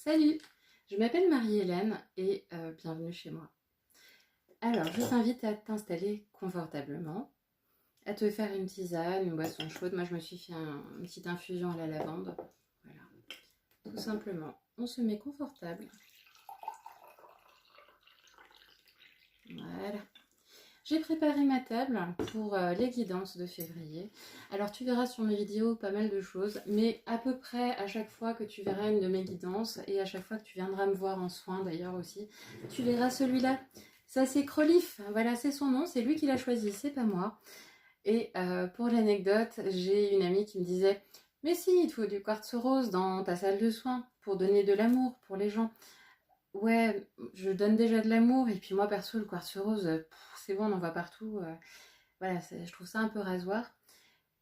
Salut, je m'appelle Marie-Hélène et bienvenue chez moi. Alors, je t'invite à t'installer confortablement, à te faire une tisane, une boisson chaude. Moi, je me suis fait une petite infusion à la lavande. Voilà, tout simplement. On se met confortable. Voilà. J'ai préparé ma table pour les guidances de février. Alors tu verras sur mes vidéos pas mal de choses, mais à peu près à chaque fois que tu verras une de mes guidances, et à chaque fois que tu viendras me voir en soins d'ailleurs aussi, tu verras celui-là. Ça c'est Crolif, voilà c'est son nom, c'est lui qui l'a choisi, c'est pas moi. Et pour l'anecdote, j'ai une amie qui me disait « Mais si, il te faut du quartz rose dans ta salle de soins pour donner de l'amour pour les gens. » Ouais, je donne déjà de l'amour, et puis moi perso, le quartz rose, c'est bon, on en voit partout. Voilà, je trouve ça un peu rasoir.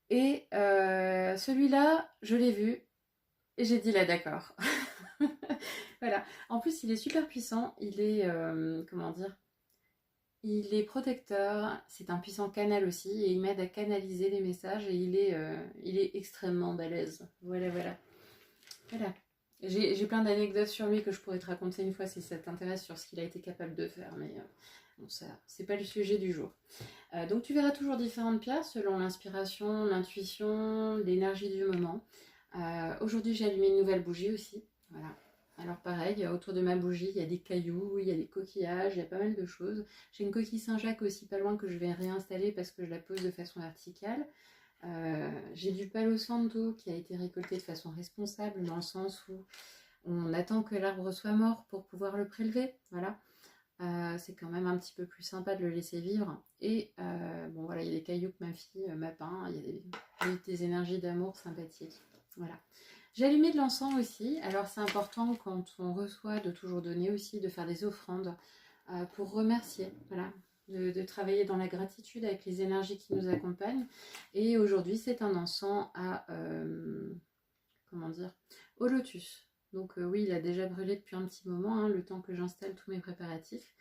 Et celui-là, je l'ai vu, et j'ai dit là, d'accord. Voilà. En plus, il est super puissant. Il est, comment dire, il est protecteur. C'est un puissant canal aussi, et il m'aide à canaliser les messages, et il est extrêmement balèze. Voilà, voilà. Voilà. J'ai plein d'anecdotes sur lui que je pourrais te raconter une fois si ça t'intéresse sur ce qu'il a été capable de faire, mais bon, ça, c'est pas le sujet du jour. Donc tu verras toujours différentes pierres selon l'inspiration, l'intuition, l'énergie du moment. Aujourd'hui, j'ai allumé une nouvelle bougie aussi. Voilà. Alors pareil, autour de ma bougie, il y a des cailloux, il y a des coquillages, il y a pas mal de choses. J'ai une coquille Saint-Jacques aussi pas loin que je vais réinstaller parce que je la pose de façon verticale. J'ai du Palo Santo qui a été récolté de façon responsable dans le sens où on attend que l'arbre soit mort pour pouvoir le prélever. Voilà. C'est quand même un petit peu plus sympa de le laisser vivre. Et bon voilà, il y a des cailloux que ma fille m'a peint, il y a des énergies d'amour sympathiques. Voilà. J'ai allumé de l'encens aussi. Alors c'est important quand on reçoit de toujours donner aussi, de faire des offrandes pour remercier. Voilà. De travailler dans la gratitude avec les énergies qui nous accompagnent. Et aujourd'hui, c'est un encens à, comment dire, au lotus. Donc oui, il a déjà brûlé depuis un petit moment, hein, le temps que j'installe tous mes préparatifs.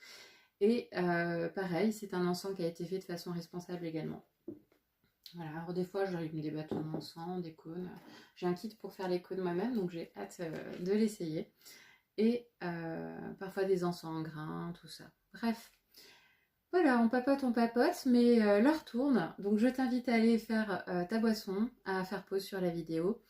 Et pareil, c'est un encens qui a été fait de façon responsable également. Voilà, alors des fois j'allume des bâtons d'encens, des cônes. J'ai un kit pour faire les cônes moi-même, donc j'ai hâte de l'essayer. Et parfois des encens en grains, tout ça. Bref, voilà, on papote, mais l'heure tourne. Donc je t'invite à aller faire ta boisson, à faire pause sur la vidéo.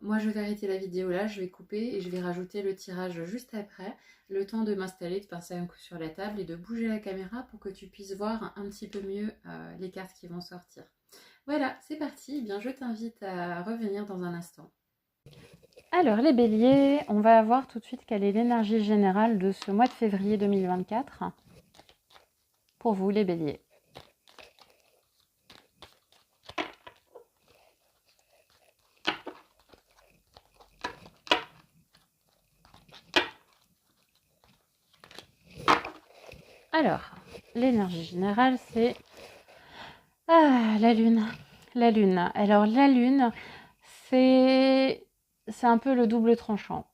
Moi, je vais arrêter la vidéo là, je vais couper et je vais rajouter le tirage juste après, le temps de m'installer, de passer un coup sur la table et de bouger la caméra pour que tu puisses voir un petit peu mieux les cartes qui vont sortir. Voilà, c'est parti. Eh bien, je t'invite à revenir dans un instant. Alors, les béliers, on va voir tout de suite quelle est l'énergie générale de ce mois de février 2024 pour vous, les béliers. Alors, l'énergie générale, c'est la lune. La lune. Alors, la lune, c'est un peu le double tranchant.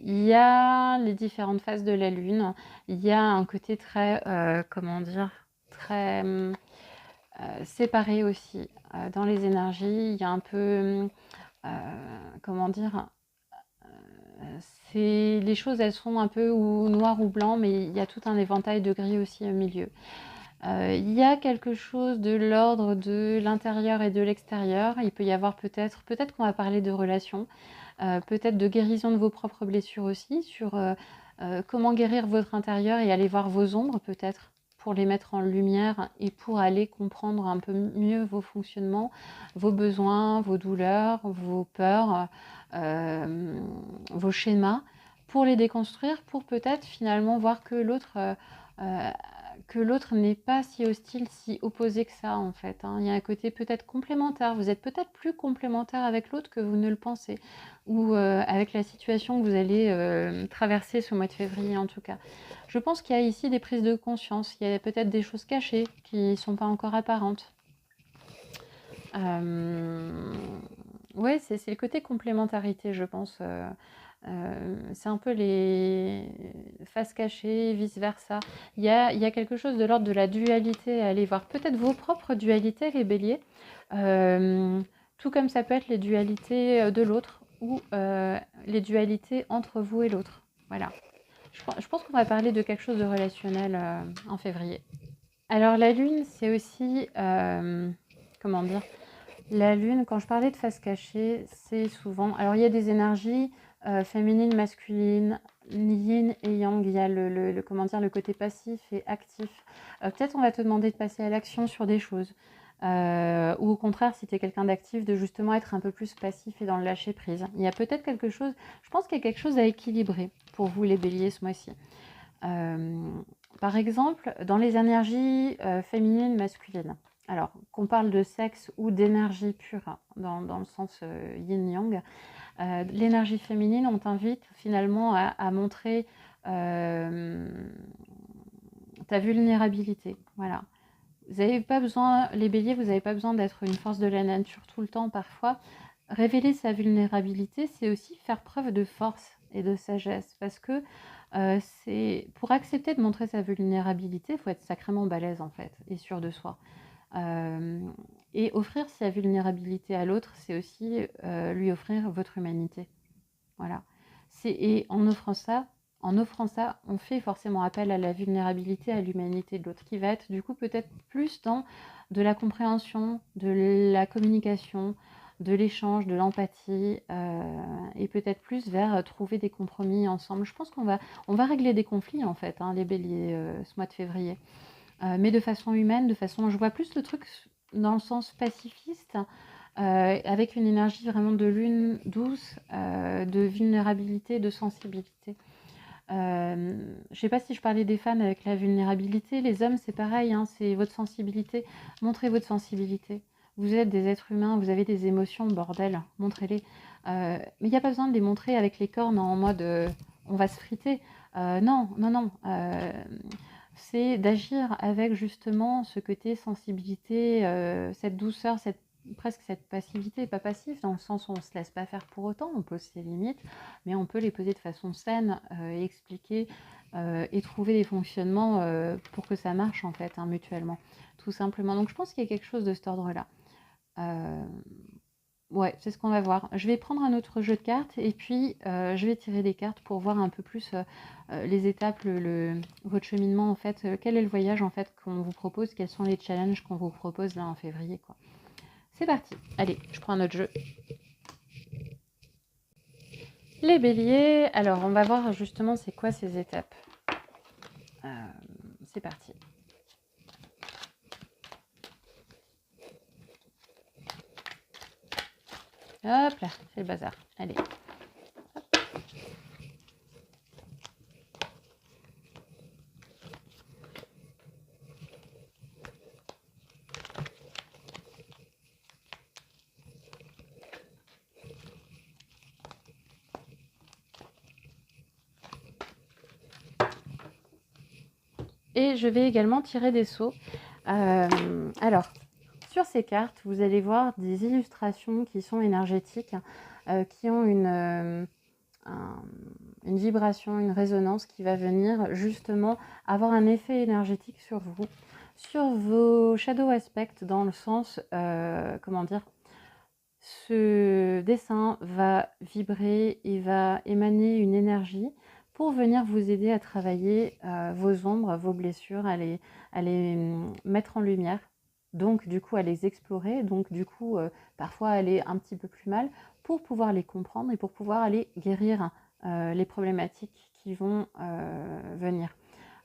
Il y a les différentes phases de la lune. Il y a un côté très, comment dire, très séparé aussi dans les énergies. Il y a un peu, comment dire, les choses, elles sont un peu ou noir ou blanc, mais il y a tout un éventail de gris aussi au milieu. Il y a quelque chose de l'ordre de l'intérieur et de l'extérieur. Il peut y avoir peut-être qu'on va parler de relations, peut-être de guérison de vos propres blessures aussi, sur comment guérir votre intérieur et aller voir vos ombres peut-être pour les mettre en lumière et pour aller comprendre un peu mieux vos fonctionnements, vos besoins, vos douleurs, vos peurs, vos schémas, pour les déconstruire, pour peut-être finalement voir que l'autre n'est pas si hostile, si opposé que ça en fait. Il y a un côté peut-être complémentaire. Vous êtes peut-être plus complémentaire avec l'autre que vous ne le pensez, ou avec la situation que vous allez traverser ce mois de février en tout cas. Je pense qu'il y a ici des prises de conscience. Il y a peut-être des choses cachées qui ne sont pas encore apparentes. Ouais, c'est le côté complémentarité, je pense. C'est un peu les faces cachées, vice-versa. Il y a quelque chose de l'ordre de la dualité à aller voir. Peut-être vos propres dualités, les béliers, tout comme ça peut être les dualités de l'autre, ou les dualités entre vous et l'autre. Voilà. Je pense qu'on va parler de quelque chose de relationnel en février. Alors la lune, c'est aussi, comment dire, la lune, quand je parlais de face cachée, c'est souvent... Alors il y a des énergies féminines, masculines, yin et yang, il y a comment dire, le côté passif et actif. Peut-être on va te demander de passer à l'action sur des choses. Ou au contraire, si tu es quelqu'un d'actif, de justement être un peu plus passif et dans le lâcher prise. Il y a peut-être quelque chose, je pense qu'il y a quelque chose à équilibrer pour vous les béliers ce mois-ci. Par exemple, dans les énergies féminines, masculines. Alors, qu'on parle de sexe ou d'énergie pure, dans le sens yin-yang, l'énergie féminine, on t'invite finalement à montrer ta vulnérabilité. Voilà. Vous n'avez pas besoin, les béliers, vous n'avez pas besoin d'être une force de la nature tout le temps parfois. Révéler sa vulnérabilité, c'est aussi faire preuve de force et de sagesse. Parce que c'est pour accepter de montrer sa vulnérabilité, il faut être sacrément balèze en fait, et sûr de soi. Et offrir sa vulnérabilité à l'autre, c'est aussi lui offrir votre humanité. Voilà. Et en offrant ça, on fait forcément appel à la vulnérabilité, à l'humanité de l'autre, qui va être du coup peut-être plus dans de la compréhension, de la communication, de l'échange, de l'empathie, et peut-être plus vers trouver des compromis ensemble. Je pense qu'on va régler des conflits en fait, hein, les béliers, ce mois de février. Mais de façon humaine, je vois plus le truc dans le sens pacifiste, avec une énergie vraiment de lune douce, de vulnérabilité, de sensibilité. Je ne sais pas si je parlais des femmes avec la vulnérabilité, les hommes c'est pareil, hein, c'est votre sensibilité. Montrez votre sensibilité. Vous êtes des êtres humains, vous avez des émotions, bordel, montrez-les. Mais il n'y a pas besoin de les montrer avec les cornes en mode on va se friter. Non. C'est d'agir avec justement ce côté sensibilité, cette douceur, presque cette passivité, pas passif, dans le sens où on ne se laisse pas faire pour autant, on pose ses limites, mais on peut les poser de façon saine et expliquer et trouver des fonctionnements pour que ça marche en fait, hein, mutuellement, tout simplement. Donc je pense qu'il y a quelque chose de cet ordre-là. Ouais, c'est ce qu'on va voir. Je vais prendre un autre jeu de cartes et puis je vais tirer des cartes pour voir un peu plus les étapes, votre cheminement en fait. Quel est le voyage en fait qu'on vous propose? Quels sont les challenges qu'on vous propose là en février, quoi. C'est parti. Allez, je prends un autre jeu. Les béliers, alors on va voir justement c'est quoi ces étapes. C'est parti. Hop là, c'est le bazar. Allez. Hop. Et je vais également tirer des sceaux. Alors, sur ces cartes, vous allez voir des illustrations qui sont énergétiques, qui ont une vibration, une résonance qui va venir justement avoir un effet énergétique sur vous, sur vos shadow aspects, dans le sens, comment dire, ce dessin va vibrer et va émaner une énergie pour venir vous aider à travailler vos ombres, vos blessures, à les mettre en lumière, donc du coup à les explorer, donc du coup parfois aller un petit peu plus mal, pour pouvoir les comprendre et pour pouvoir aller guérir les problématiques qui vont venir.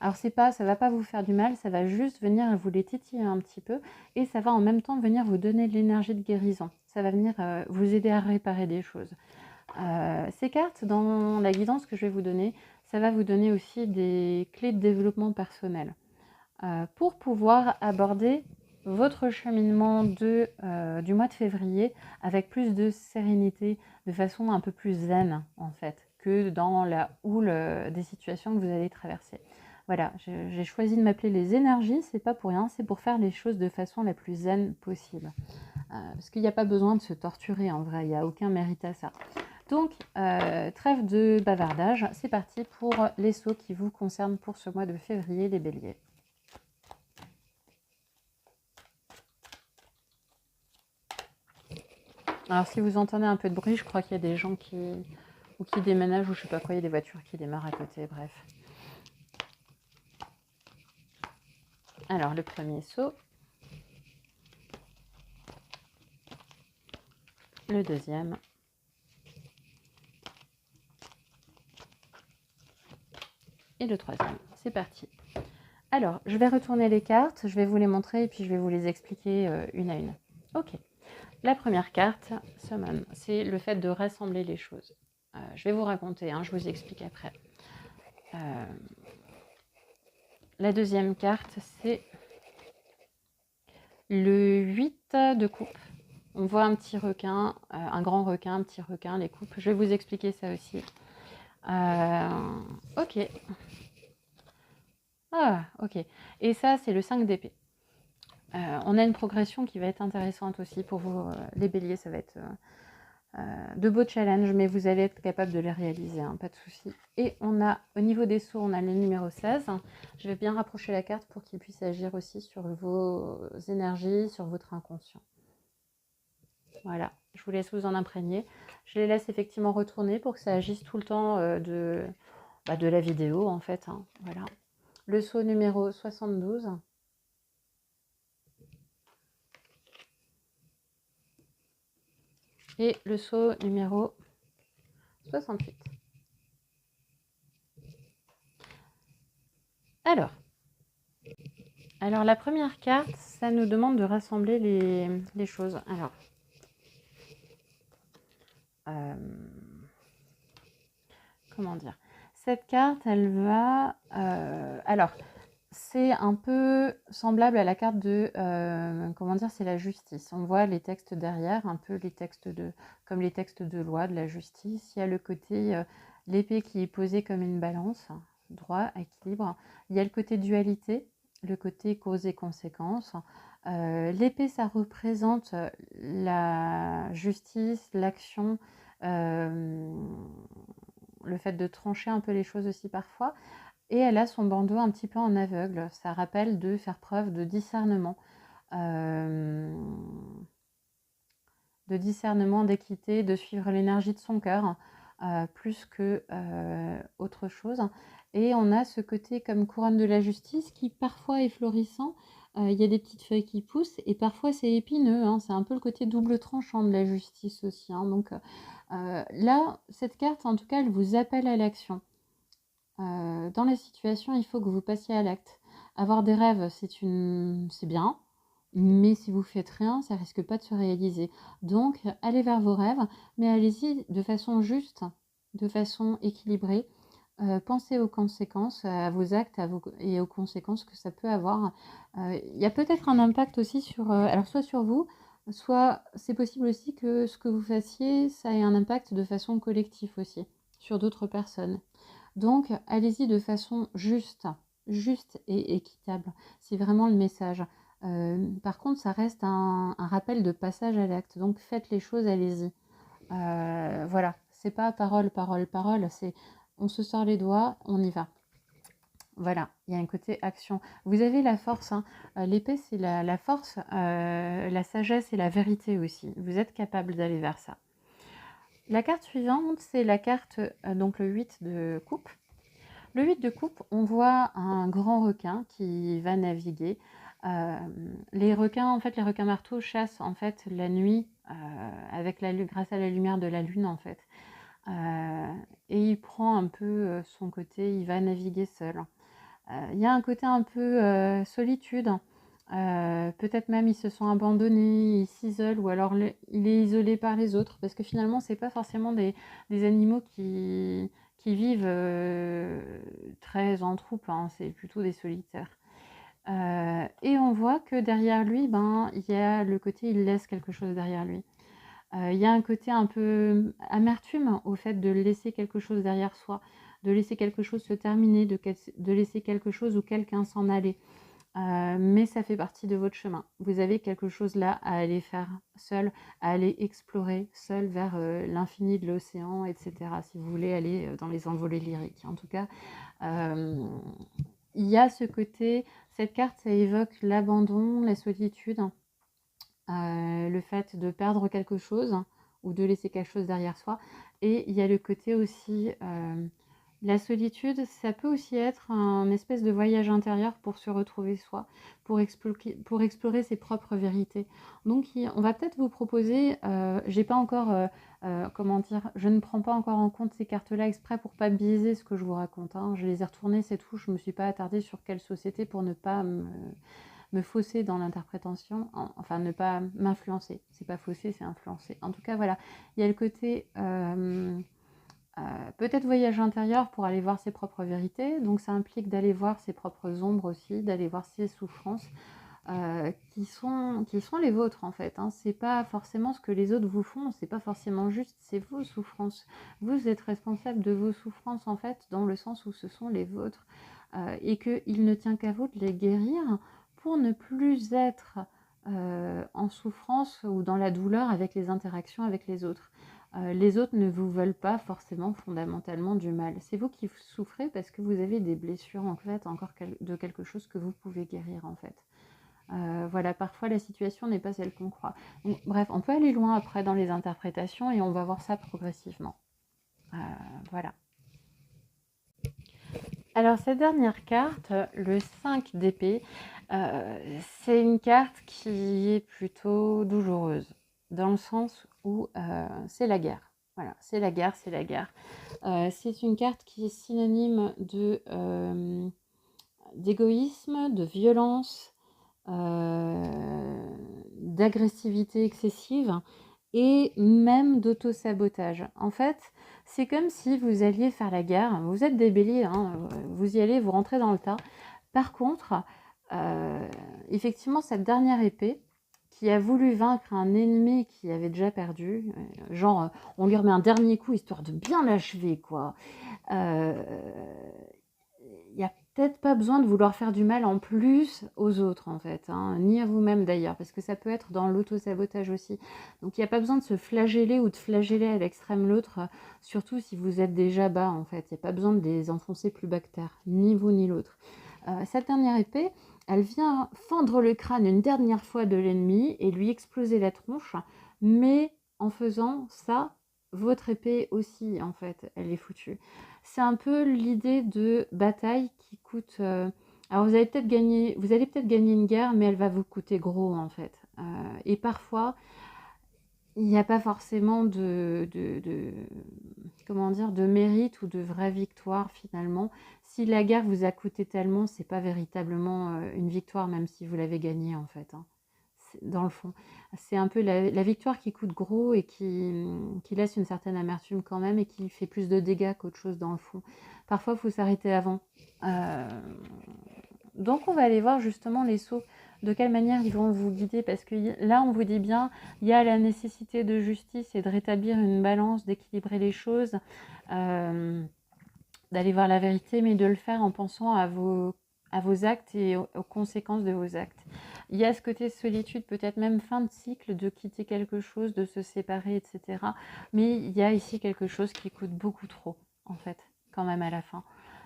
Alors ça va pas vous faire du mal, ça va juste venir vous les titiller un petit peu et ça va en même temps venir vous donner de l'énergie de guérison. Ça va venir vous aider à réparer des choses. Ces cartes, dans la guidance que je vais vous donner, ça va vous donner aussi des clés de développement personnel pour pouvoir aborder votre cheminement du mois de février avec plus de sérénité, de façon un peu plus zen en fait, que dans la houle des situations que vous allez traverser. Voilà, j'ai choisi de m'appeler les énergies, c'est pas pour rien, c'est pour faire les choses de façon la plus zen possible. Parce qu'il n'y a pas besoin de se torturer en vrai, il n'y a aucun mérite à ça. Donc, trêve de bavardage, c'est parti pour les sceaux qui vous concernent pour ce mois de février, les béliers. Alors si vous entendez un peu de bruit, je crois qu'il y a des gens qui déménagent ou je sais pas quoi, il y a des voitures qui démarrent à côté, bref. Alors le premier saut, le deuxième, et le troisième. C'est parti. Alors, je vais retourner les cartes, je vais vous les montrer et puis je vais vous les expliquer une à une. Ok. La première carte, Summon, c'est le fait de rassembler les choses. Je vais vous raconter, je vous explique après. La deuxième carte, c'est le 8 de coupe. On voit un petit requin, un grand requin, un petit requin, les coupes. Je vais vous expliquer ça aussi. Ok. Ah, ok. Et ça, c'est le 5 d'épée. On a une progression qui va être intéressante aussi pour vous, les béliers. Ça va être de beaux challenges, mais vous allez être capable de les réaliser, pas de souci. Et on a, au niveau des sauts, on a le numéro 16. Je vais bien rapprocher la carte pour qu'il puisse agir aussi sur vos énergies, sur votre inconscient. Voilà, je vous laisse vous en imprégner. Je les laisse effectivement retourner pour que ça agisse tout le temps de la vidéo, en fait. Voilà. Le saut numéro 72. Et le saut numéro 68. Alors la première carte, ça nous demande de rassembler les choses. Alors, comment dire? Cette carte, elle va... alors, c'est un peu semblable à la carte de... comment dire? C'est la justice. On voit les textes derrière, un peu les textes comme les textes de loi de la justice. Il y a le côté l'épée qui est posée comme une balance, droit, équilibre. Il y a le côté dualité, le côté cause et conséquence. L'épée, ça représente la justice, l'action, le fait de trancher un peu les choses aussi parfois. Et elle a son bandeau un petit peu en aveugle. Ça rappelle de faire preuve de discernement, d'équité, de suivre l'énergie de son cœur plus que autre chose. Et on a ce côté comme couronne de la justice qui parfois est florissant. Il y a des petites feuilles qui poussent et parfois c'est épineux. C'est un peu le côté double tranchant de la justice aussi. Donc là, cette carte, en tout cas, elle vous appelle à l'action. Dans la situation, il faut que vous passiez à l'acte. Avoir des rêves, c'est bien, mais si vous faites rien, ça risque pas de se réaliser. Donc, allez vers vos rêves, mais allez-y de façon juste, de façon équilibrée. Pensez aux conséquences, à vos actes et aux conséquences que ça peut avoir. Il y a peut-être un impact aussi alors soit sur vous, soit c'est possible aussi que ce que vous fassiez, ça ait un impact de façon collective aussi, sur d'autres personnes. Donc, allez-y de façon juste et équitable. C'est vraiment le message. Par contre, ça reste un rappel de passage à l'acte. Donc, faites les choses, allez-y. Voilà, c'est pas parole, parole, parole. C'est on se sort les doigts, on y va. Voilà, il y a un côté action. Vous avez la force. L'épée, c'est la force, la sagesse et la vérité aussi. Vous êtes capable d'aller vers ça. La carte suivante, c'est la carte, donc le 8 de coupe. Le 8 de coupe, on voit un grand requin qui va naviguer. Les requins, en fait, les requins marteaux chassent en fait la nuit grâce à la lumière de la lune en fait. Et il prend un peu son côté, il va naviguer seul. Il y a un côté un peu solitude. Peut-être même ils se sont abandonnés, ils s'isolent ou alors il est isolé par les autres parce que finalement c'est pas forcément des animaux qui vivent très en troupe, c'est plutôt des solitaires. Et on voit que derrière lui, il y a le côté il laisse quelque chose derrière lui. Il y a un côté un peu amertume au fait de laisser quelque chose derrière soi, de laisser quelque chose se terminer, de laisser quelque chose ou quelqu'un s'en aller. Mais ça fait partie de votre chemin. Vous avez quelque chose là à aller faire seul, à aller explorer seul vers l'infini de l'océan, etc. Si vous voulez aller dans les envolées lyriques. En tout cas, il y a ce côté, cette carte, ça évoque l'abandon, la solitude, le fait de perdre quelque chose, ou de laisser quelque chose derrière soi. Et il y a le côté aussi, la solitude, ça peut aussi être un espèce de voyage intérieur pour se retrouver soi, pour explorer ses propres vérités. Donc on va peut-être vous proposer, j'ai pas encore, comment dire, je ne prends pas encore en compte ces cartes-là exprès pour pas biaiser ce que je vous raconte, hein. Je les ai retournées, c'est tout, je me suis pas attardée sur quelle société pour ne pas me fausser dans l'interprétation, enfin ne pas m'influencer. C'est pas fausser, c'est influencer. En tout cas, voilà, il y a le côté peut-être voyage intérieur pour aller voir ses propres vérités. Donc ça implique d'aller voir ses propres ombres aussi, d'aller voir ses souffrances qui sont les vôtres en fait. Hein. C'est pas forcément ce que les autres vous font, c'est pas forcément juste, c'est vos souffrances. Vous êtes responsable de vos souffrances en fait, dans le sens où ce sont les vôtres et qu'il ne tient qu'à vous de les guérir pour ne plus être en souffrance ou dans la douleur avec les interactions avec les autres. Les autres ne vous veulent pas forcément fondamentalement du mal. C'est vous qui souffrez parce que vous avez des blessures en fait, encore de quelque chose que vous pouvez guérir en fait. Voilà, parfois la situation n'est pas celle qu'on croit. Donc, bref, on peut aller loin après dans les interprétations et on va voir ça progressivement. Voilà. Alors cette dernière carte, le 5 d'épée, c'est une carte qui est plutôt douloureuse, dans le sens où c'est la guerre. Voilà, c'est la guerre, c'est la guerre. C'est une carte qui est synonyme d'égoïsme, de violence, d'agressivité excessive et même d'auto-sabotage. En fait, c'est comme si vous alliez faire la guerre, vous êtes des béliers, hein, vous y allez, vous rentrez dans le tas. Par contre, effectivement, cette dernière épée qui a voulu vaincre un ennemi qui avait déjà perdu, genre on lui remet un dernier coup histoire de bien l'achever, quoi. Il n'y a peut-être pas besoin de vouloir faire du mal en plus aux autres, en fait, hein, ni à vous-même d'ailleurs, parce que ça peut être dans l'auto-sabotage aussi. Donc il n'y a pas besoin de se flageller ou de flageller à l'extrême l'autre, surtout si vous êtes déjà bas, en fait. Il n'y a pas besoin de les enfoncer plus bas que terre, ni vous ni l'autre. Cette dernière épée, elle vient fendre le crâne une dernière fois de l'ennemi et lui exploser la tronche, mais en faisant ça, votre épée aussi, en fait, elle est foutue. C'est un peu l'idée de bataille qui coûte. Alors vous allez peut-être gagner une guerre, mais elle va vous coûter gros en fait. Et parfois, il n'y a pas forcément comment dire, de mérite ou de vraie victoire finalement. Si la guerre vous a coûté tellement, c'est pas véritablement une victoire, même si vous l'avez gagnée en fait. Hein. Dans le fond, c'est un peu la victoire qui coûte gros et qui laisse une certaine amertume quand même et qui fait plus de dégâts qu'autre chose dans le fond. Parfois, il faut s'arrêter avant. Donc, on va aller voir justement les sauts, de quelle manière ils vont vous guider, parce que là, on vous dit bien, il y a la nécessité de justice et de rétablir une balance, d'équilibrer les choses, d'aller voir la vérité, mais de le faire en pensant à vos actes et aux conséquences de vos actes. Il y a ce côté solitude, peut-être même fin de cycle, de quitter quelque chose, de se séparer, etc. Mais il y a ici quelque chose qui coûte beaucoup trop, en fait, quand même à la fin.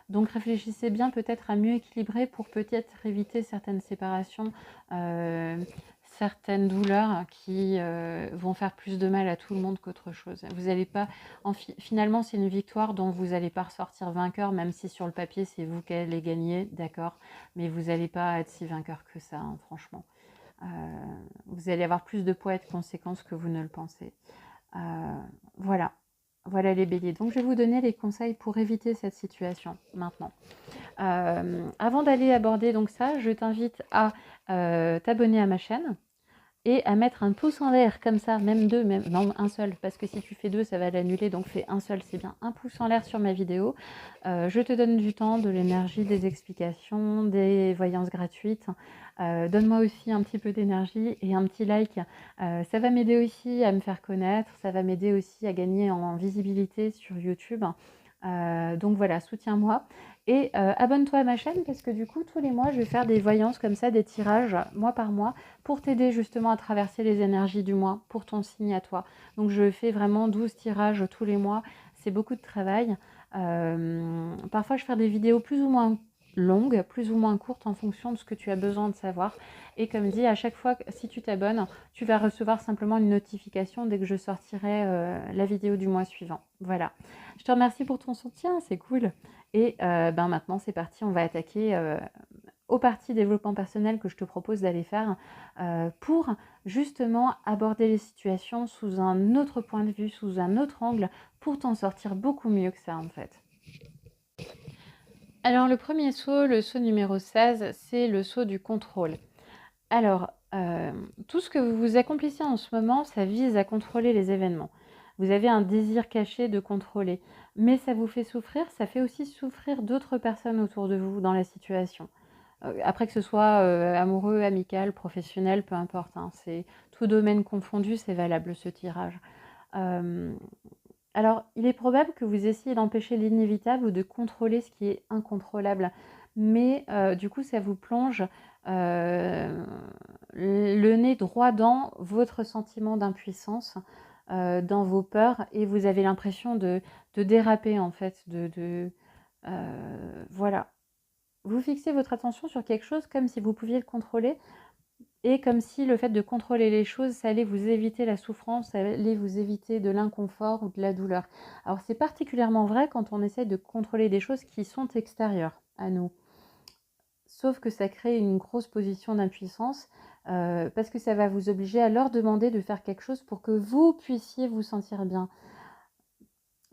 Donc réfléchissez bien peut-être à mieux équilibrer pour peut-être éviter certaines séparations, certaines douleurs qui vont faire plus de mal à tout le monde qu'autre chose. Vous n'allez pas, finalement, c'est une victoire dont vous n'allez pas ressortir vainqueur, même si sur le papier c'est vous qui allez gagner, d'accord, mais vous n'allez pas être si vainqueur que ça, hein, franchement. Vous allez avoir plus de poids et de conséquences que vous ne le pensez. Voilà. Voilà les béliers. Donc je vais vous donner les conseils pour éviter cette situation maintenant. Avant d'aller aborder donc ça, je t'invite à t'abonner à ma chaîne et à mettre un pouce en l'air comme ça, même deux, même non un seul, parce que si tu fais deux ça va l'annuler, donc fais un seul, c'est bien, un pouce en l'air sur ma vidéo. Je te donne du temps, de l'énergie, des explications, des voyances gratuites. Donne-moi aussi un petit peu d'énergie et un petit like, ça va m'aider aussi à me faire connaître, ça va m'aider aussi à gagner en visibilité sur YouTube. Donc voilà, soutiens-moi et abonne-toi à ma chaîne parce que du coup tous les mois je vais faire des voyances comme ça, des tirages mois par mois pour t'aider justement à traverser les énergies du mois pour ton signe à toi. Donc je fais vraiment 12 tirages tous les mois, c'est beaucoup de travail. Parfois je fais des vidéos plus ou moins longues, plus ou moins courtes en fonction de ce que tu as besoin de savoir. Et comme dit, à chaque fois, si tu t'abonnes, tu vas recevoir simplement une notification dès que je sortirai la vidéo du mois suivant. Voilà. Je te remercie pour ton soutien, c'est cool. Et maintenant, c'est parti, on va attaquer aux parties développement personnel que je te propose d'aller faire pour justement aborder les situations sous un autre point de vue, sous un autre angle, pour t'en sortir beaucoup mieux que ça en fait. Alors le premier saut, le saut numéro 16, c'est le saut du contrôle. Alors, tout ce que vous accomplissez en ce moment, ça vise à contrôler les événements. Vous avez un désir caché de contrôler, mais ça vous fait souffrir, ça fait aussi souffrir d'autres personnes autour de vous dans la situation. Après que ce soit amoureux, amical, professionnel, peu importe, hein, c'est tout domaine confondu, c'est valable ce tirage. Alors, il est probable que vous essayez d'empêcher l'inévitable ou de contrôler ce qui est incontrôlable, mais du coup, ça vous plonge le nez droit dans votre sentiment d'impuissance, dans vos peurs, et vous avez l'impression de déraper en fait, voilà. Vous fixez votre attention sur quelque chose comme si vous pouviez le contrôler et comme si le fait de contrôler les choses, ça allait vous éviter la souffrance, ça allait vous éviter de l'inconfort ou de la douleur. Alors c'est particulièrement vrai quand on essaie de contrôler des choses qui sont extérieures à nous. Sauf que ça crée une grosse position d'impuissance parce que ça va vous obliger à leur demander de faire quelque chose pour que vous puissiez vous sentir bien.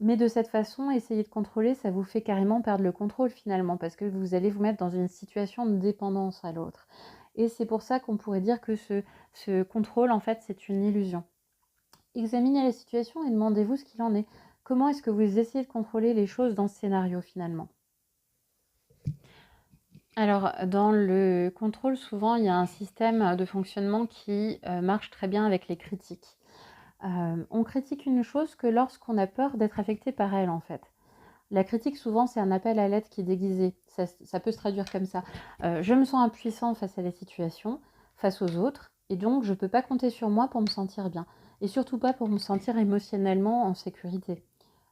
Mais de cette façon, essayer de contrôler, ça vous fait carrément perdre le contrôle finalement, parce que vous allez vous mettre dans une situation de dépendance à l'autre. Et c'est pour ça qu'on pourrait dire que ce contrôle, en fait, c'est une illusion. Examinez la situation et demandez-vous ce qu'il en est. Comment est-ce que vous essayez de contrôler les choses dans ce scénario finalement? Alors, dans le contrôle, souvent, il y a un système de fonctionnement qui marche très bien avec les critiques. On critique une chose que lorsqu'on a peur d'être affecté par elle, en fait. La critique, souvent, c'est un appel à l'aide qui est déguisé. Ça peut se traduire comme ça. Je me sens impuissant face à la situation, face aux autres, et donc je ne peux pas compter sur moi pour me sentir bien. Et surtout pas pour me sentir émotionnellement en sécurité.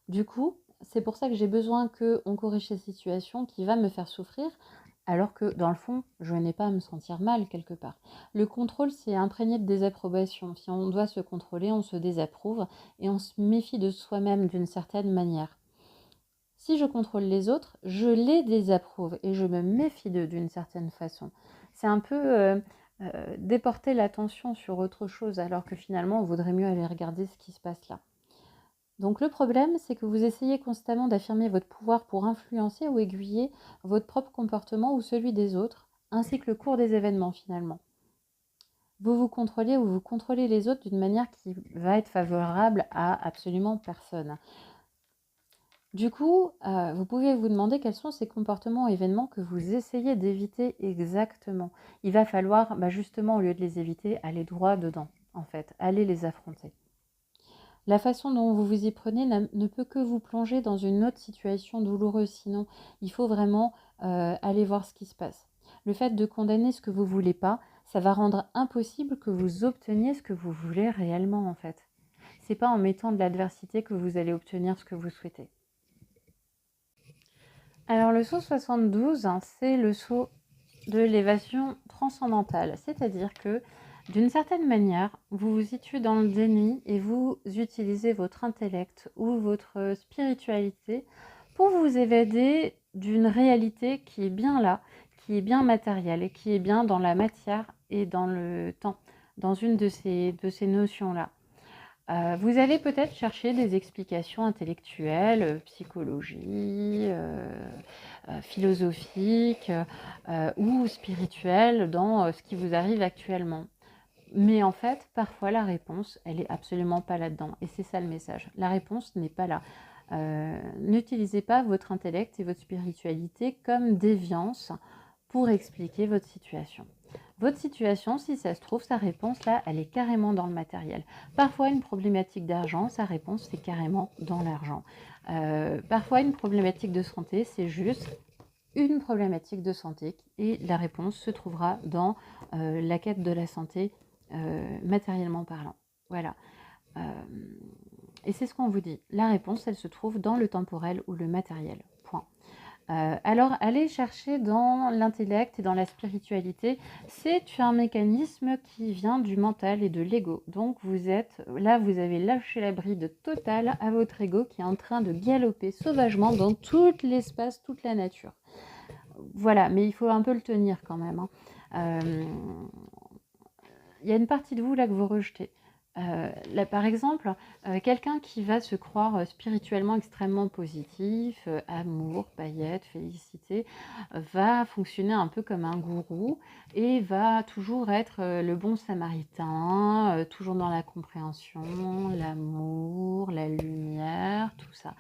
Du coup, c'est pour ça que j'ai besoin qu'on corrige cette situation qui va me faire souffrir, alors que dans le fond, je n'ai pas à me sentir mal quelque part. Le contrôle, c'est imprégné de désapprobation. Si on doit se contrôler, on se désapprouve et on se méfie de soi-même d'une certaine manière. Si je contrôle les autres, je les désapprouve et je me méfie d'eux d'une certaine façon. C'est un peu déporter l'attention sur autre chose alors que finalement on voudrait mieux aller regarder ce qui se passe là. Donc le problème, c'est que vous essayez constamment d'affirmer votre pouvoir pour influencer ou aiguiller votre propre comportement ou celui des autres, ainsi que le cours des événements finalement. Vous vous contrôlez ou vous contrôlez les autres d'une manière qui va être favorable à absolument personne. Du coup, vous pouvez vous demander quels sont ces comportements ou événements que vous essayez d'éviter exactement. Il va falloir justement, au lieu de les éviter, aller droit dedans, en fait, aller les affronter. La façon dont vous vous y prenez ne peut que vous plonger dans une autre situation douloureuse, sinon il faut vraiment aller voir ce qui se passe. Le fait de condamner ce que vous ne voulez pas, ça va rendre impossible que vous obteniez ce que vous voulez réellement en fait. C'est pas en mettant de l'adversité que vous allez obtenir ce que vous souhaitez. Alors le saut 72, c'est le saut de l'évasion transcendantale, c'est-à-dire que d'une certaine manière, vous vous situez dans le déni et vous utilisez votre intellect ou votre spiritualité pour vous évader d'une réalité qui est bien là, qui est bien matérielle et qui est bien dans la matière et dans le temps, dans une de ces notions-là. Vous allez peut-être chercher des explications intellectuelles, psychologie, philosophiques ou spirituelles dans ce qui vous arrive actuellement. Mais en fait, parfois la réponse, elle est absolument pas là-dedans. Et c'est ça le message. La réponse n'est pas là. N'utilisez pas votre intellect et votre spiritualité comme déviance pour expliquer votre situation. Votre situation, si ça se trouve, sa réponse là, elle est carrément dans le matériel. Parfois, une problématique d'argent, sa réponse, c'est carrément dans l'argent. Parfois, une problématique de santé, c'est juste une problématique de santé et la réponse se trouvera dans la quête de la santé matériellement parlant. Voilà. Et c'est ce qu'on vous dit. La réponse, elle se trouve dans le temporel ou le matériel. Point. Alors, aller chercher dans l'intellect et dans la spiritualité, c'est un mécanisme qui vient du mental et de l'ego. Donc, vous avez lâché la bride totale à votre ego qui est en train de galoper sauvagement dans tout l'espace, toute la nature. Voilà, mais il faut un peu le tenir quand même, hein. Il y a une partie de vous là que vous rejetez. Là, par exemple, quelqu'un qui va se croire spirituellement extrêmement positif, amour, paillettes, félicité, va fonctionner un peu comme un gourou et va toujours être le bon samaritain, toujours dans la compréhension, l'amour, la lumière, tout ça.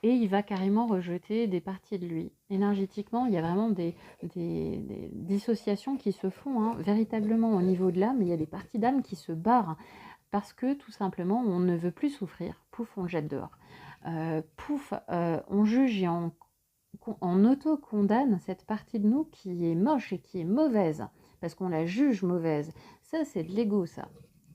Et il va carrément rejeter des parties de lui. Énergétiquement, il y a vraiment des dissociations qui se font, hein, véritablement au niveau de l'âme. Il y a des parties d'âme qui se barrent parce que tout simplement, on ne veut plus souffrir. Pouf, on le jette dehors. Pouf, on juge et on auto-condamne cette partie de nous qui est moche et qui est mauvaise parce qu'on la juge mauvaise. Ça, c'est de l'ego, ça.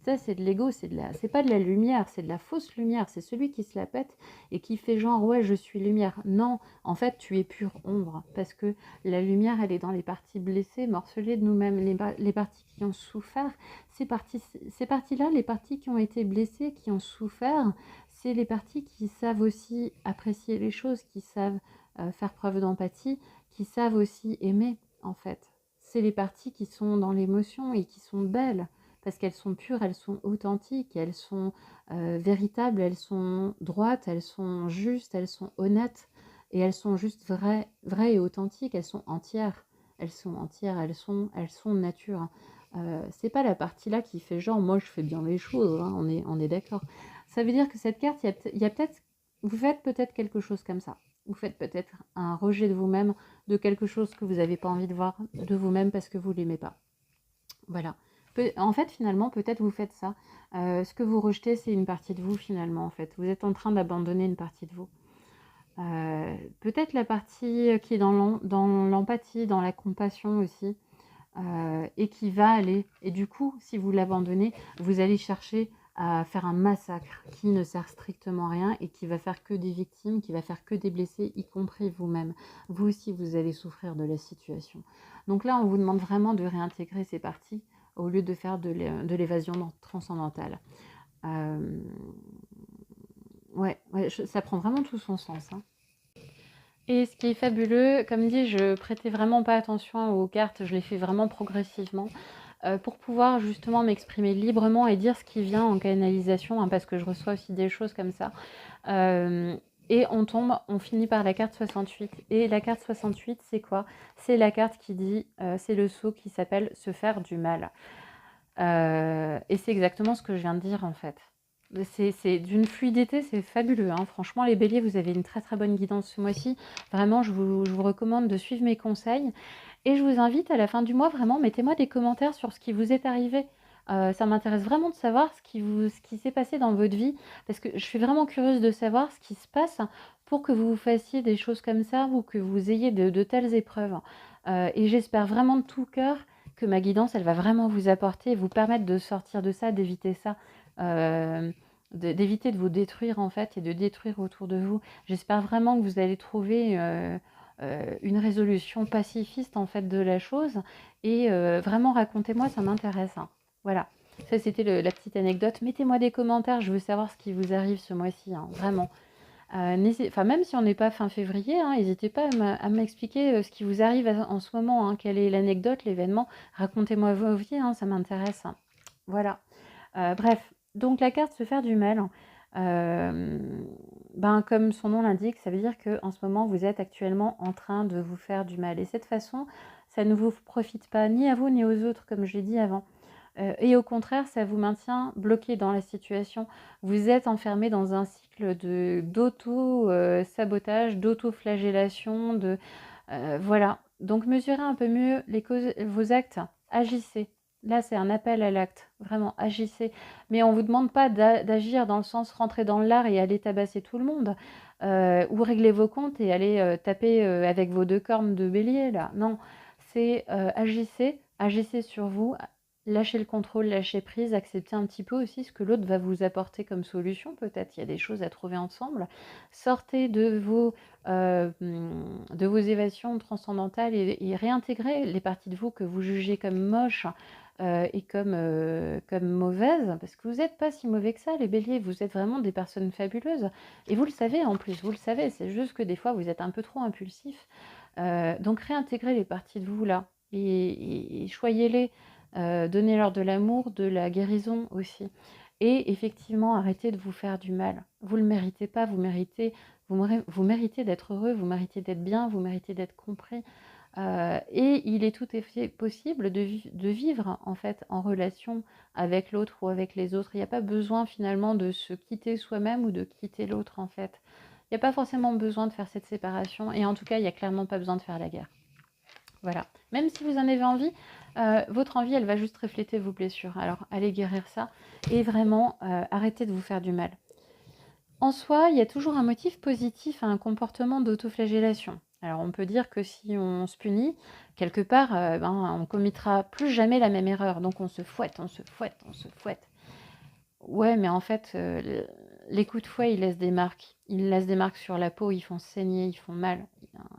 Ça, c'est de l'ego, c'est pas de la lumière, c'est de la fausse lumière. C'est celui qui se la pète et qui fait genre, ouais, je suis lumière. Non, en fait, tu es pure ombre. Parce que la lumière, elle est dans les parties blessées, morcelées de nous-mêmes, les parties qui ont souffert. Ces parties-là, les parties qui ont été blessées, qui ont souffert, c'est les parties qui savent aussi apprécier les choses, qui savent faire preuve d'empathie, qui savent aussi aimer, en fait. C'est les parties qui sont dans l'émotion et qui sont belles parce qu'elles sont pures, elles sont authentiques, elles sont véritables, elles sont droites, elles sont justes, elles sont honnêtes, et elles sont juste vraies et authentiques, elles sont entières. Elles sont entières, elles sont nature. C'est pas la partie là qui fait genre, moi je fais bien les choses, hein, on est d'accord. Ça veut dire que cette carte, il y a peut-être, vous faites peut-être quelque chose comme ça. Vous faites peut-être un rejet de vous-même, de quelque chose que vous n'avez pas envie de voir de vous-même parce que vous ne l'aimez pas. Voilà. En fait, finalement, peut-être vous faites ça. Ce que vous rejetez, c'est une partie de vous, finalement, en fait. Vous êtes en train d'abandonner une partie de vous. Peut-être la partie qui est dans l'empathie, dans la compassion aussi, et qui va aller. Et du coup, si vous l'abandonnez, vous allez chercher à faire un massacre qui ne sert strictement à rien et qui va faire que des victimes, qui va faire que des blessés, y compris vous-même. Vous aussi, vous allez souffrir de la situation. Donc là, on vous demande vraiment de réintégrer ces parties au lieu de faire de l'évasion transcendantale. Ouais, ça prend vraiment tout son sens, hein. Et ce qui est fabuleux, comme dit, je prêtais vraiment pas attention aux cartes, je les fais vraiment progressivement pour pouvoir justement m'exprimer librement et dire ce qui vient en canalisation, hein, parce que je reçois aussi des choses comme ça. Et on finit par la carte 68. Et la carte 68, c'est quoi? C'est la carte qui dit, c'est le sceau qui s'appelle se faire du mal. Et c'est exactement ce que je viens de dire en fait. C'est d'une fluidité, c'est fabuleux, hein. Franchement, les béliers, vous avez une très très bonne guidance ce mois-ci. Vraiment, je vous recommande de suivre mes conseils. Et je vous invite à la fin du mois, vraiment, mettez-moi des commentaires sur ce qui vous est arrivé. Ça m'intéresse vraiment de savoir ce qui s'est passé dans votre vie, parce que je suis vraiment curieuse de savoir ce qui se passe pour que vous fassiez des choses comme ça ou que vous ayez de telles épreuves. Et j'espère vraiment de tout cœur que ma guidance, elle va vraiment vous apporter et vous permettre de sortir de ça, d'éviter ça, d'éviter de vous détruire en fait et de détruire autour de vous. J'espère vraiment que vous allez trouver une résolution pacifiste en fait de la chose et vraiment racontez-moi, ça m'intéresse, hein. Voilà, ça c'était la petite anecdote. Mettez-moi des commentaires, je veux savoir ce qui vous arrive ce mois-ci, hein, vraiment. Même si on n'est pas fin février, hein, n'hésitez pas à m'expliquer ce qui vous arrive en ce moment, hein, quelle est l'anecdote, l'événement. Racontez-moi vos vies, hein, ça m'intéresse, hein. Voilà. Bref, donc la carte se faire du mal, comme son nom l'indique, ça veut dire qu'en ce moment, vous êtes actuellement en train de vous faire du mal. Et cette façon, ça ne vous profite pas ni à vous ni aux autres, comme je l'ai dit avant. Et au contraire, ça vous maintient bloqué dans la situation. Vous êtes enfermé dans un cycle d'auto-sabotage, d'auto-flagellation, voilà. Donc mesurez un peu mieux vos actes, agissez. Là, c'est un appel à l'acte, vraiment, agissez. Mais on ne vous demande pas d'agir dans le sens rentrer dans l'art et aller tabasser tout le monde, ou régler vos comptes et aller taper avec vos deux cornes de bélier, là. Non, c'est agissez sur vous, lâcher le contrôle, lâcher prise, accepter un petit peu aussi ce que l'autre va vous apporter comme solution. Peut-être il y a des choses à trouver ensemble. Sortez de vos évasions transcendantales et réintégrez les parties de vous que vous jugez comme moches et comme mauvaises, parce que vous n'êtes pas si mauvais que ça, les béliers. Vous êtes vraiment des personnes fabuleuses. Et vous le savez en plus, vous le savez. C'est juste que des fois, vous êtes un peu trop impulsif. Donc réintégrez les parties de vous là et choyez-les. Donnez-leur de l'amour, de la guérison aussi. Et effectivement, arrêtez de vous faire du mal. Vous ne le méritez pas, vous méritez d'être heureux, vous méritez d'être bien, vous méritez d'être compris. Et il est tout à fait possible de vivre en fait en relation avec l'autre ou avec les autres. Il n'y a pas besoin finalement de se quitter soi-même ou de quitter l'autre en fait. Il n'y a pas forcément besoin de faire cette séparation et en tout cas, il n'y a clairement pas besoin de faire la guerre. Voilà. Même si vous en avez envie, votre envie, elle va juste refléter vos blessures. Alors, allez guérir ça et vraiment arrêtez de vous faire du mal. En soi, il y a toujours un motif positif à un comportement d'autoflagellation. Alors, on peut dire que si on se punit, quelque part, on commettra plus jamais la même erreur. Donc, on se fouette, on se fouette, on se fouette. Ouais, mais en fait, les coups de fouet, ils laissent des marques. Ils laissent des marques sur la peau, ils font saigner, ils font mal.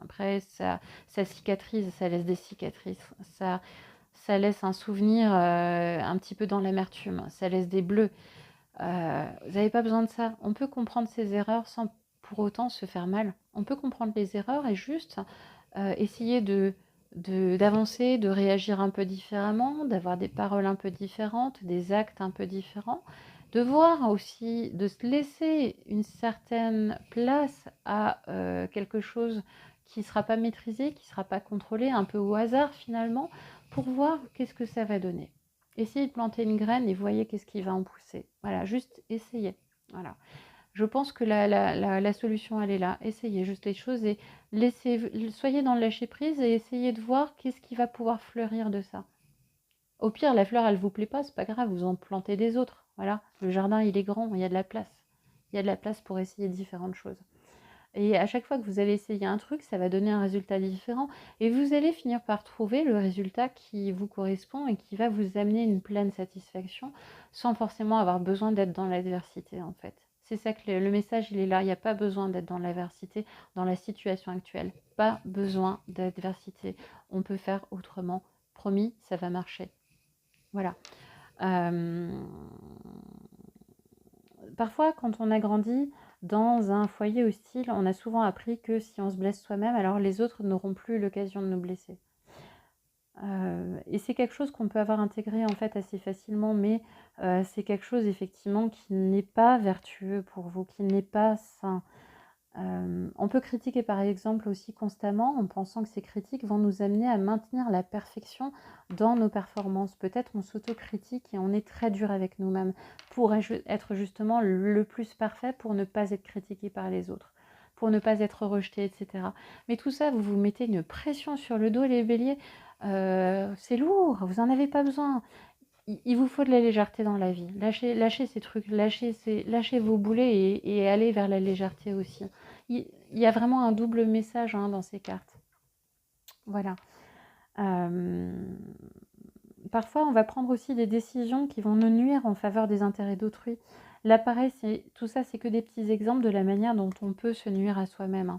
Après, ça cicatrise, ça laisse des cicatrices. Ça laisse un souvenir un petit peu dans l'amertume. Ça laisse des bleus. Vous n'avez pas besoin de ça. On peut comprendre ses erreurs sans pour autant se faire mal. On peut comprendre les erreurs et juste essayer d'avancer, de réagir un peu différemment, d'avoir des paroles un peu différentes, des actes un peu différents, de voir aussi, de se laisser une certaine place à quelque chose qui ne sera pas maîtrisé, qui ne sera pas contrôlé, un peu au hasard finalement, pour voir qu'est-ce que ça va donner. Essayez de planter une graine et voyez qu'est-ce qui va en pousser. Voilà, juste essayez. Voilà. Je pense que la solution, elle est là. Essayez juste les choses et soyez dans le lâcher-prise et essayez de voir qu'est-ce qui va pouvoir fleurir de ça. Au pire, la fleur, elle vous plaît pas, c'est pas grave, vous en plantez des autres. Voilà, le jardin, il est grand, il y a de la place. Il y a de la place pour essayer différentes choses. Et à chaque fois que vous allez essayer un truc, ça va donner un résultat différent. Et vous allez finir par trouver le résultat qui vous correspond et qui va vous amener une pleine satisfaction sans forcément avoir besoin d'être dans l'adversité en fait. C'est ça que le message, il est là. Il n'y a pas besoin d'être dans l'adversité, dans la situation actuelle. Pas besoin d'adversité. On peut faire autrement. Promis, ça va marcher. Voilà. Parfois, quand on a grandi dans un foyer hostile, on a souvent appris que si on se blesse soi-même, alors les autres n'auront plus l'occasion de nous blesser. Et c'est quelque chose qu'on peut avoir intégré en fait assez facilement, mais c'est quelque chose effectivement qui n'est pas vertueux pour vous, qui n'est pas sain. On peut critiquer par exemple aussi constamment en pensant que ces critiques vont nous amener à maintenir la perfection dans nos performances. Peut-être on s'autocritique et on est très dur avec nous-mêmes pour être justement le plus parfait, pour ne pas être critiqué par les autres, pour ne pas être rejeté, etc. Mais tout ça, vous vous mettez une pression sur le dos, les béliers. C'est lourd, vous n'en avez pas besoin. Il vous faut de la légèreté dans la vie. Lâchez ces trucs, lâchez vos boulets et allez vers la légèreté aussi. Il y a vraiment un double message dans ces cartes. Voilà. Parfois, on va prendre aussi des décisions qui vont nous nuire en faveur des intérêts d'autrui. Là, pareil, tout ça, c'est que des petits exemples de la manière dont on peut se nuire à soi-même.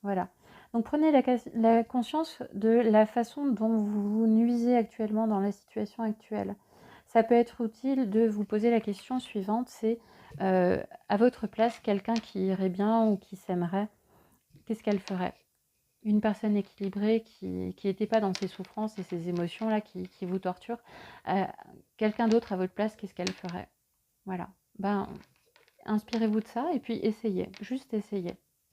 Voilà. Donc, prenez la conscience de la façon dont vous vous nuisez actuellement dans la situation actuelle. Ça peut être utile de vous poser la question suivante, c'est à votre place, quelqu'un qui irait bien ou qui s'aimerait, qu'est-ce qu'elle ferait? Une personne équilibrée qui n'était pas dans ses souffrances et ses émotions-là qui vous torturent, quelqu'un d'autre à votre place, qu'est-ce qu'elle ferait? Voilà. Inspirez-vous de ça et puis essayez, juste essayez.